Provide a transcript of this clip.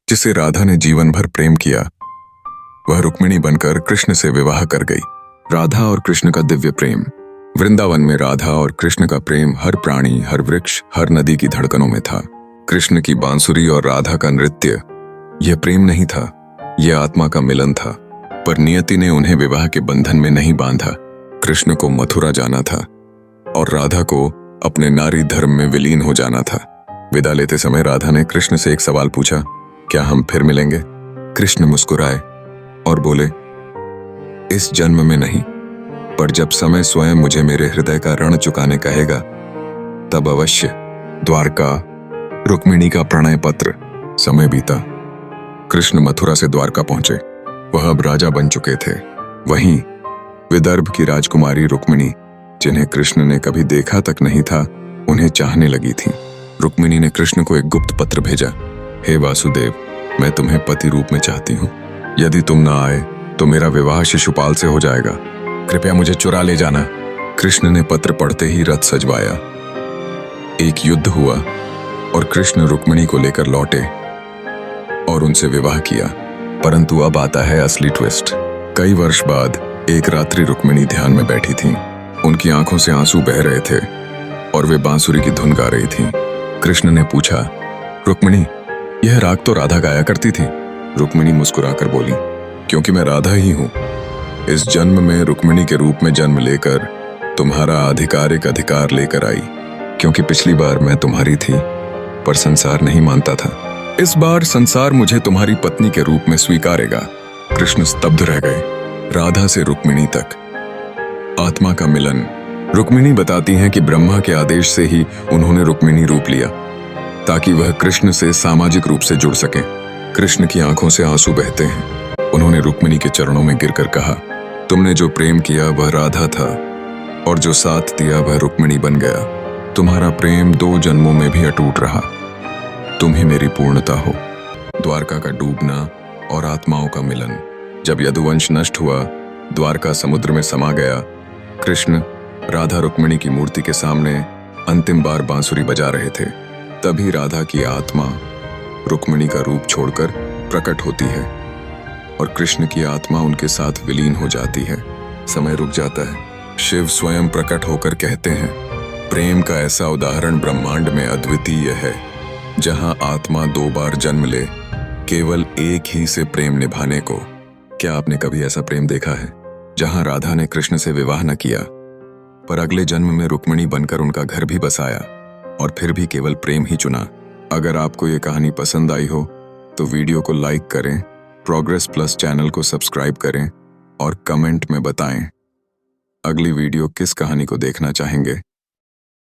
जिसे राधा ने जीवन भर प्रेम किया, वह रुक्मिणी बनकर कृष्ण से विवाह कर गई। राधा और कृष्ण का दिव्य प्रेम। वृंदावन में राधा और कृष्ण का प्रेम हर प्राणी, हर वृक्ष, हर नदी की धड़कनों में था। कृष्ण की बांसुरी और राधा का नृत्य, यह प्रेम नहीं था, यह आत्मा का मिलन था। पर नियति ने उन्हें विवाह के बंधन में नहीं बांधा। कृष्ण को मथुरा जाना था और राधा को अपने नारी धर्म में विलीन हो जाना था। विदा लेते समय राधा ने कृष्ण से एक सवाल पूछा, क्या हम फिर मिलेंगे? कृष्ण मुस्कुराए और बोले, इस जन्म में नहीं, पर जब समय स्वयं मुझे मेरे हृदय का ऋण चुकाने कहेगा तब अवश्य। द्वारका, रुक्मिणी का प्रणय पत्र। समय बीता। कृष्ण मथुरा से द्वारका पहुंचे। वह अब राजा बन चुके थे। वहीं विदर्भ की राजकुमारी रुक्मिणी, जिन्हें कृष्ण ने कभी देखा तक नहीं था, उन्हें चाहने लगी थी। रुक्मिणी ने कृष्ण को एक गुप्त पत्र भेजा। हे वासुदेव, मैं तुम्हें पति रूप में चाहती हूँ। यदि तुम ना आए तो मेरा विवाह शिशुपाल से हो जाएगा। कृपया मुझे चुरा ले जाना। कृष्ण ने पत्र पढ़ते ही रथ सजवाया। एक युद्ध हुआ और कृष्ण रुक्मिणी को लेकर लौटे और उनसे विवाह किया। परंतु अब आता है असली ट्विस्ट। कई वर्ष बाद एक रात्रि रुक्मिणी ध्यान में बैठी थीं। उनकी आंखों से आंसू बह रहे थे और वे बांसुरी की धुन गा रही थीं। कृष्ण ने पूछा, रुक्मिणी, यह राग तो राधा गाया करती थी। रुक्मिणी मुस्कुराकर बोली, क्योंकि मैं राधा ही हूं। इस जन्म में रुक्मिणी के रूप में जन्म लेकर तुम्हारा आधिकारिक अधिकार लेकर आई, क्योंकि पिछली बार मैं तुम्हारी थी पर संसार नहीं मानता था। इस बार संसार मुझे तुम्हारी पत्नी के रूप में स्वीकारेगा। कृष्ण स्तब्ध रह गए। राधा से रुक्मिणी तक आत्मा का मिलन। रुक्मिणी बताती हैं कि ब्रह्मा के आदेश से ही उन्होंने रुक्मिणी रूप लिया ताकि वह कृष्ण से सामाजिक रूप से जुड़ सके। कृष्ण की आंखों से आंसू बहते हैं। उन्होंने रुक्मिणी के चरणों में गिरकर कहा, तुमने जो प्रेम किया वह राधा था और जो साथ दिया वह रुक्मिणी बन गया। तुम्हारा प्रेम 2 जन्मों में भी अटूट रहा। तुम ही मेरी पूर्णता हो। द्वारका का डूबना और आत्माओं का मिलन। जब यदुवंश नष्ट हुआ, द्वारका समुद्र में समा गया। कृष्ण राधा रुक्मिणी की मूर्ति के सामने अंतिम बार बांसुरी बजा रहे थे। तभी राधा की आत्मा रुक्मिणी का रूप छोड़कर प्रकट होती है और कृष्ण की आत्मा उनके साथ विलीन हो जाती है। समय रुक जाता है। शिव स्वयं प्रकट होकर कहते हैं, प्रेम का ऐसा उदाहरण ब्रह्मांड में अद्वितीय है, जहां आत्मा 2 बार जन्म ले केवल एक ही से प्रेम निभाने को। क्या आपने कभी ऐसा प्रेम देखा है जहां राधा ने कृष्ण से विवाह न किया पर अगले जन्म में रुक्मिणी बनकर उनका घर भी बसाया और फिर भी केवल प्रेम ही चुना? अगर आपको ये कहानी पसंद आई हो तो वीडियो को लाइक करें, प्रोग्रेस प्लस चैनल को सब्सक्राइब करें और कमेंट में बताएं अगली वीडियो किस कहानी को देखना चाहेंगे।